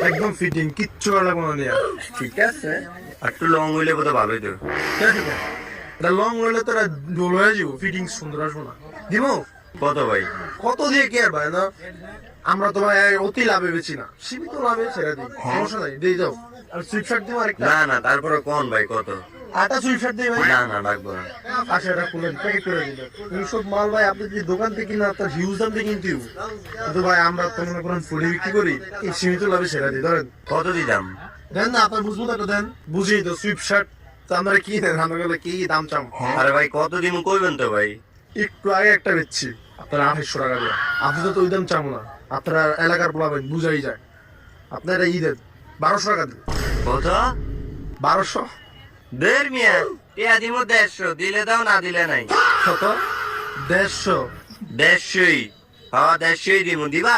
একদম ফিটিং, কিচ্ছু করা লাগবে না নিয়ে। ঠিক আছে, একটু লং হইলে বোধ ভালোই তো। এটা লং হইলে তো এটা ডোল হয়ে যাবো, ফিটিং সুন্দর আসবো না। দিমো কত ভাই? কত দিয়ে কি আর ভাই না, আমরা তো ভাই অতি লাভে বেছি না, সীমিত লাভে ছেড়ে দিই, সমস্যা নাই, দিয়ে যাও। আর সুইট শার্ট দিব আরেকটা। না না, তারপরে কোন ভাই কত? আটা সুইট শার্ট দিই ভাই। না না, লাগবো না। আচ্ছা, এটা খুলেন, প্যাকেট করে দিলেন। এইসব মাল ভাই আপনি যদি দোকান থেকে কিনা তার হিউজ দাম দিয়ে কিনতে হবে। কিন্তু ভাই আমরা তো মনে করেন ফুডে বিক্রি করি, এই সীমিত লাভে ছেড়ে দিই। ধরেন কত দিতাম? দেন না, আপনার বুঝবো তো, দেন বুঝি তো, সুইট শার্ট তো আমরা কি দেন, আমরা গেলে কি দাম চাম। আরে ভাই কত দিন কইবেন তো ভাই? একটু আগে একটা বেচছি আপনারা 2800 টাকা দিয়ে, আপনি তো ওই দাম চাবো না, আপনারা এলাকার বলাবেন, বুঝাই যায়। আপনারা ঈদের 1200 টাকা দেন। কত? 1200। দের মিয়া, টিয়া দিমু 150, দিলে দাও, না দিলে নাই। কত? 150। 150ই। হ্যাঁ 150ই দিমু, দিবা?